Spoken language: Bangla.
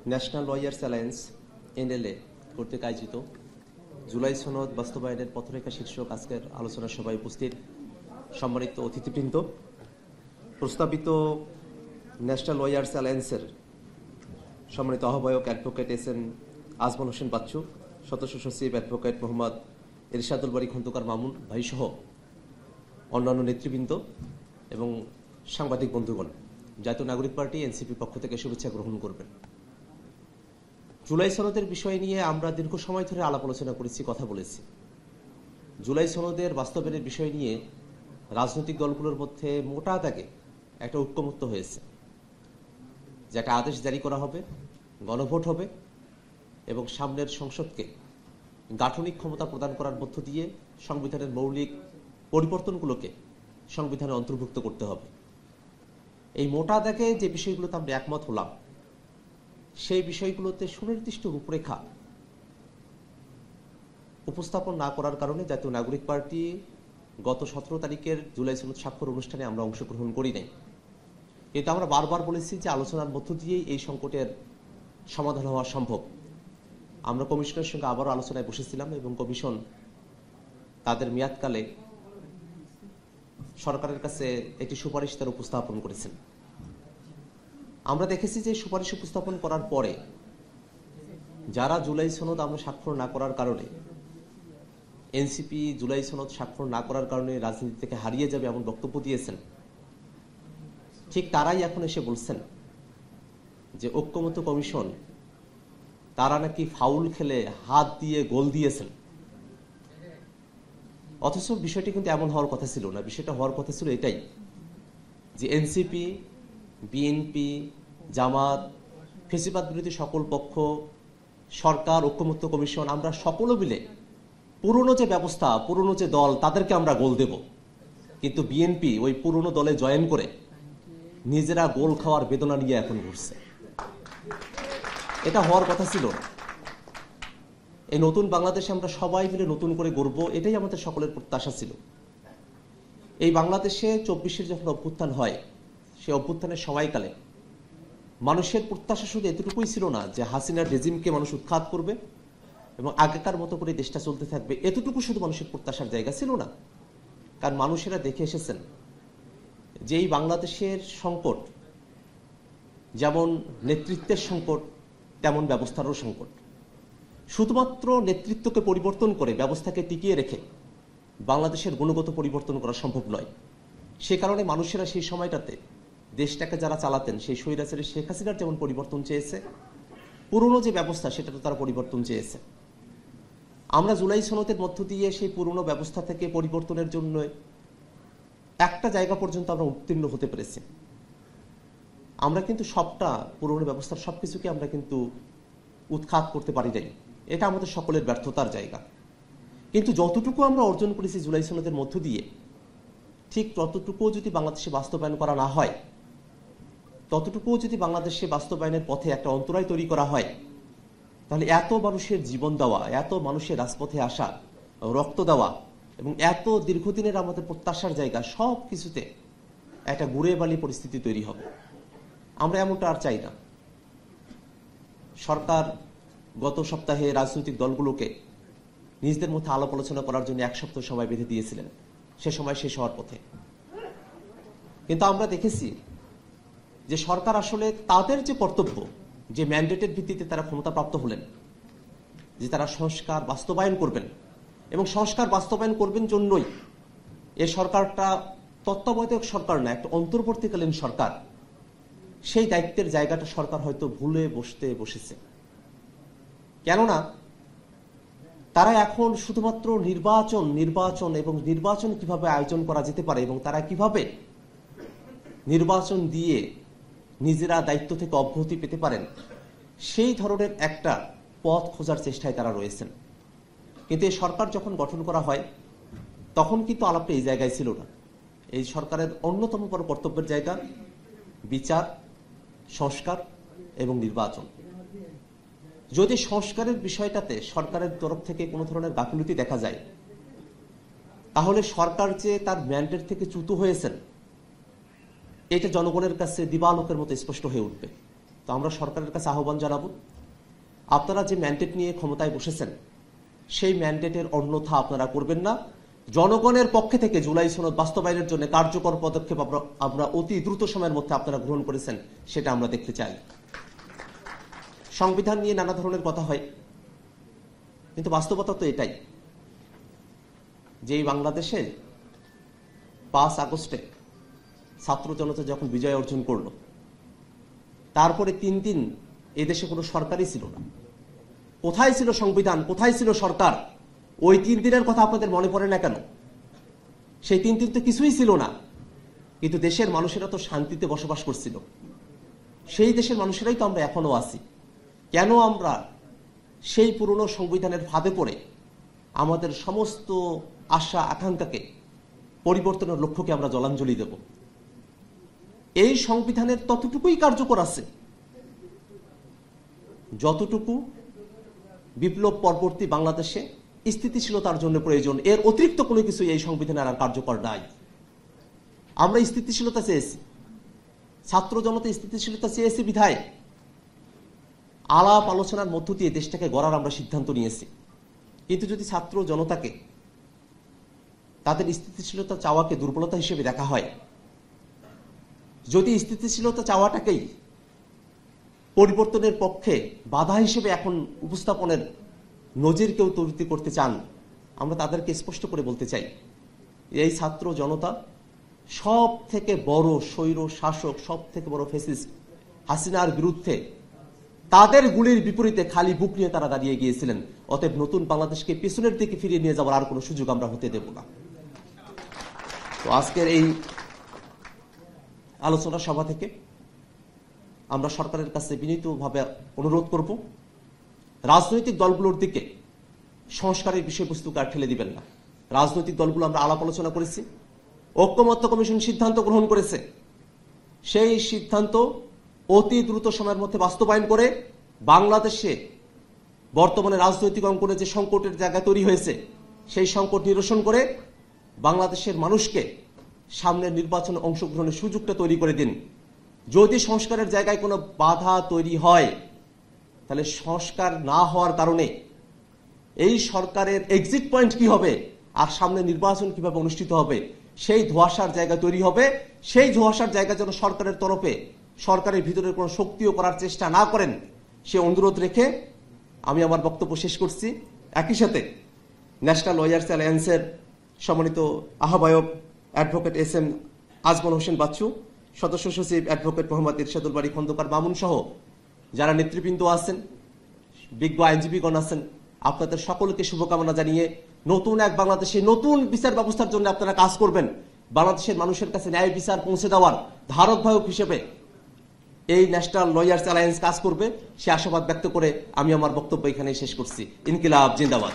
ন্যাশনাল লয়ার্স অ্যালায়েন্স এনএলএ কর্তৃক আয়োজিত জুলাই সনদ বাস্তবায়নের পথরেখা শীর্ষক আজকের আলোচনা সভায় উপস্থিত সম্মানিত অতিথিবৃন্দ, প্রস্তাবিত ন্যাশনাল লয়ার্স অ্যালায়েন্সের সম্মানিত আহ্বায়ক অ্যাডভোকেট এস.এন. আজমল হোসেন বাচ্চু, সদস্য সচিব অ্যাডভোকেট মোহাম্মদ ইরশাদুল বারী খন্দকার মামুন ভাইসহ অন্যান্য নেতৃবৃন্দ এবং সাংবাদিক বন্ধুগণ, জাতীয় নাগরিক পার্টি এনসিপি পক্ষ থেকে শুভেচ্ছা গ্রহণ করবেন। জুলাই সনদের বিষয় নিয়ে আমরা দীর্ঘ সময় ধরে আলাপ আলোচনা করেছি, কথা বলেছি। জুলাই সনদের বাস্তবায়নের বিষয় নিয়ে রাজনৈতিক দলগুলোর মধ্যে মোটা দাগে একটা ঐক্যমত্য হয়েছে যে একটা আদেশ জারি করা হবে, গণভোট হবে এবং সামনের সংসদকে গাঠনিক ক্ষমতা প্রদান করার মধ্য দিয়ে সংবিধানের মৌলিক পরিবর্তনগুলোকে সংবিধানে অন্তর্ভুক্ত করতে হবে। এই মোটা দাগে যে বিষয়গুলোতে আমরা একমত হলাম, সেই বিষয়গুলোতে সুনির্দিষ্ট রূপরেখা উপস্থাপন না করার কারণে জাতীয় নাগরিক পার্টি গত 17 তারিখের জুলাই সনদ স্বাক্ষর অনুষ্ঠানে আমরা অংশগ্রহণ করি নাই। কিন্তু আমরা বারবার বলেছি যে আলোচনার মধ্য দিয়েই এই সংকটের সমাধান হওয়া সম্ভব। আমরা কমিশনের সঙ্গে আবারও আলোচনায় বসেছিলাম এবং কমিশন তাদের মেয়াদকালে সরকারের কাছে একটি সুপারিশ তারা উপস্থাপন করেছেন। আমরা দেখেছি যে সুপারিশ উপস্থাপন করার পরে যারা জুলাই সনদ আমরা স্বাক্ষর না করার কারণে, এনসিপি জুলাই সনদ স্বাক্ষর না করার কারণে রাজনীতি থেকে হারিয়ে যাবে এমন বক্তব্য দিয়েছেন, ঠিক তারাই এখন এসে বলছেন যে ঐক্যমত্য কমিশন তারা নাকি ফাউল খেলে হাত দিয়ে গোল দিয়েছেন। অথচ বিষয়টি কিন্তু এমন হওয়ার কথা ছিল না। বিষয়টা হওয়ার কথা ছিল এটাই যে এনসিপি, বিএনপি, জামাত, ফেসিবাদ বিরোধী সকল পক্ষ, সরকার, ঐক্যমত্য কমিশন, আমরা সকলে মিলে পুরনো যে ব্যবস্থা, পুরনো যে দল, তাদেরকে আমরা গোল দেব। কিন্তু বিএনপি ওই পুরনো দলে জয়েন করে নিজেরা গোল খাওয়ার বেদনা নিয়ে এখন ঘুরছে। এটা হওয়ার কথা ছিল না। এই নতুন বাংলাদেশে আমরা সবাই মিলে নতুন করে গড়ব, এটাই আমাদের সকলের প্রত্যাশা ছিল। এই বাংলাদেশে 24-এর যখন অভ্যুত্থান হয়, সেই অভ্যুত্থানের সময়কালে মানুষের প্রত্যাশা শুধু এতটুকুই ছিল না যে হাসিনার রেজিমকে মানুষ উৎখাত করবে এবং আগেকার মতো করে দেশটা চলতে থাকবে, এতটুকু শুধু মানুষের প্রত্যাশার জায়গা ছিল না। কারণ মানুষেরা দেখে এসেছেন যে এই বাংলাদেশের সংকট যেমন নেতৃত্বের সংকট, তেমন ব্যবস্থারও সংকট। শুধুমাত্র নেতৃত্বকে পরিবর্তন করে ব্যবস্থাকে টিকিয়ে রেখে বাংলাদেশের গুণগত পরিবর্তন করা সম্ভব নয়। সে কারণে মানুষেরা সেই সময়টাতে দেশটাকে যারা চালাতেন, সেই স্বৈরাচারী শেখ হাসিনার যেমন পরিবর্তন চেয়েছে, পুরনো যে ব্যবস্থা সেটা তো তারা পরিবর্তন চেয়েছে। আমরা জুলাই সনদের মধ্য দিয়ে সেই পুরনো ব্যবস্থা থেকে পরিবর্তনের জন্য একটা জায়গা পর্যন্ত আমরা উত্তীর্ণ হতে পেরেছি। আমরা কিন্তু সবটা পুরনো ব্যবস্থার সবকিছুকে আমরা কিন্তু উৎখাত করতে পারি নাই, এটা আমাদের সকলের ব্যর্থতার জায়গা। কিন্তু যতটুকু আমরা অর্জন করেছি জুলাই সনদের মধ্য দিয়ে, ঠিক ততটুকুও যদি বাংলাদেশে বাস্তবায়ন করা না হয়, ততটুকুও যদি বাংলাদেশে বাস্তবায়নের পথে একটা অন্তরায় তৈরি করা হয়, তাহলে এত মানুষের জীবন দেওয়া, এত মানুষের রাজপথে আসা, রক্ত দেওয়া এবং এত দীর্ঘদিনের আমাদের প্রত্যাশার জায়গা, সব কিছুতে একটা গুড়ে বালি পরিস্থিতি তৈরি হবে। আমরা এমনটা আর চাই না। সরকার গত সপ্তাহে রাজনৈতিক দলগুলোকে নিজেদের মধ্যে আলাপ আলোচনা করার জন্য 1 সপ্তাহ সময় বেঁধে দিয়েছিলেন, সে সময় শেষ হওয়ার পথে। কিন্তু আমরা দেখেছি যে সরকার আসলে তাদের যে কর্তব্য, যে ম্যান্ডেটের ভিত্তিতে তারা ক্ষমতাপ্রাপ্ত হলেন, যে তারা সংস্কার বাস্তবায়ন করবেন এবং সংস্কার বাস্তবায়ন করবেন জন্যই এ সরকারটা তত্ত্বাবধায়ক সরকার না, একটা অন্তর্বর্তীকালীন সরকার। সেই দায়িত্বের জায়গাটা সরকার হয়তো ভুলে বসেছে। কেননা তারা এখন শুধুমাত্র নির্বাচন এবং নির্বাচন কিভাবে আয়োজন করা যেতে পারে এবং তারা কিভাবে নির্বাচন দিয়ে নিজেরা দায়িত্ব থেকে অব্যাহতি পেতে পারেন, সেই ধরনের একটা পথ খোঁজার চেষ্টায় তারা রয়েছেন। কিন্তু এই সরকার যখন গঠন করা হয়, তখন কিন্তু আলাপটা এই জায়গায় ছিল না। এই সরকারের অন্যতম বড় কর্তব্যের জায়গা বিচার, সংস্কার এবং নির্বাচন। যদি সংস্কারের বিষয়টাতে সরকারের তরফ থেকে কোনো ধরনের গাফিলতি দেখা যায়, তাহলে সরকার যে তার ম্যান্ডেট থেকে চ্যুত হয়েছেন, এটা জনগণের কাছে দিবালোকের মতো স্পষ্ট হয়ে উঠবে। তো আমরা সরকারের কাছে আহ্বান জানাবো, আপনারা যে ম্যান্ডেট নিয়ে ক্ষমতায় বসেছেন সেই ম্যান্ডেটের অন্যথা আপনারা করবেন না। জনগণের পক্ষে থেকে জুলাই সনদ বাস্তবায়নের জন্য কার্যকর পদক্ষেপ আমরা অতি দ্রুত সময়ের মধ্যে আপনারা গ্রহণ করেছেন, সেটা আমরা দেখতে চাই। সংবিধান নিয়ে নানা ধরনের কথা হয়, কিন্তু বাস্তবতা তো এটাই যে এই বাংলাদেশে 5 আগস্টে ছাত্র জনতা যখন বিজয় অর্জন করলো, তারপরে 3 দিন এদেশে কোনো সরকারই ছিল না। কোথায় ছিল সংবিধান, কোথায় ছিল সরকার? ওই 3 দিনের কথা আপনাদের মনে পড়ে না কেন? সেই 3 দিন তো কিছুই ছিল না, কিন্তু দেশের মানুষেরা তো শান্তিতে বসবাস করছিল। সেই দেশের মানুষেরাই তো আমরা এখনো আছি। কেন আমরা সেই পুরনো সংবিধানের ফাঁদে পড়ে আমাদের সমস্ত আশা আকাঙ্ক্ষাকে, পরিবর্তনের লক্ষ্যকে আমরা জলাঞ্জলি দেব? এই সংবিধানের ততটুকুই কার্যকর আছে যতটুকু বিপ্লব পরবর্তী বাংলাদেশে স্থিতিশীলতার জন্য প্রয়োজন। এর অতিরিক্ত কোনো কিছু এই সংবিধানে আর কার্যকর নাই। আমরা স্থিতিশীলতা চেয়েছি, ছাত্র জনতা স্থিতিশীলতা চেয়েছি বিধায় আলাপ আলোচনার মধ্য দিয়ে দেশটাকে গড়ার আমরা সিদ্ধান্ত নিয়েছি। কিন্তু যদি ছাত্র জনতাকে তাদের স্থিতিশীলতা চাওয়াকে দুর্বলতা হিসেবে দেখা হয়, যদি স্থিতিশীলতা চাওয়াটাকেই পরিবর্তনের পক্ষে বাধা হিসেবে এখন উপস্থাপনের নজির কেউ তৈরি করতে চান, আমরা তাদেরকে স্পষ্ট করে বলতে চাই, এই ছাত্র জনতা সব থেকে বড় স্বৈর শাসক, সব থেকে বড় ফ্যাসিস্ট হাসিনার বিরুদ্ধে তাদের গুলির বিপরীতে খালি বুক নিয়ে তারা দাঁড়িয়ে গিয়েছিলেন। অতএব নতুন বাংলাদেশকে পেছনের দিকে ফিরিয়ে নিয়ে যাওয়ার আর কোনো সুযোগ আমরা হতে দেব না। তো আজকের এই আলোচনা সভা থেকে আমরা সরকারের কাছে বিনীতভাবে অনুরোধ করব, রাজনৈতিক দলগুলোর দিকে সংস্কারের বিষয়বস্তুকে আর ঠেলে দিবেন না। রাজনৈতিক দলগুলো আমরা আলাপ আলোচনা করেছি, ঐক্যমত্য কমিশন সিদ্ধান্ত গ্রহণ করেছে, সেই সিদ্ধান্ত অতি দ্রুত সময়ের মধ্যে বাস্তবায়ন করে বাংলাদেশে বর্তমানে রাজনৈতিক অঙ্গনে যে সংকটের জায়গা তৈরি হয়েছে সেই সংকট নিরসন করে বাংলাদেশের মানুষকে সামনের নির্বাচনে অংশগ্রহণের সুযোগটা তৈরি করে দিন। যদি সংস্কারের জায়গায় কোনো বাধা তৈরি হয়, তাহলে সংস্কার না হওয়ার কারণে এই সরকারের এক্সিট পয়েন্ট কি হবে আর সামনে নির্বাচন কিভাবে অনুষ্ঠিত হবে সেই ধোঁয়াশার জায়গা তৈরি হবে। সেই ধোঁয়াশার জায়গা যেন সরকারের তরফে সরকারের ভিতরে কোনো শক্তিও করার চেষ্টা না করেন, সে অনুরোধ রেখে আমি আমার বক্তব্য শেষ করছি। একই সাথে ন্যাশনাল লয়ার্স অ্যালায়েন্সের সম্মানিত আহ্বায়ক অ্যাডভোকেট SM আজমল হোসেন বাচ্চু, সদস্য সচিব অ্যাডভোকেট মোহাম্মদ ইরশাদুল বারী খন্দকার মামুন সহ যারা নেতৃবৃন্দ আছেন, বিজ্ঞ আইনজীবীগণ আছেন, আপনাদের সকলকে শুভকামনা জানিয়ে নতুন এক বাংলাদেশে নতুন বিচার ব্যবস্থার জন্য আপনারা কাজ করবেন, বাংলাদেশের মানুষের কাছে ন্যায় বিচার পৌঁছে দেওয়ার ধারকবাহক হিসেবে এই ন্যাশনাল লয়ার্স অ্যালায়েন্স কাজ করবে, সে আশাবাদ ব্যক্ত করে আমি আমার বক্তব্য এখানে শেষ করছি। ইনকিলাব জিন্দাবাদ।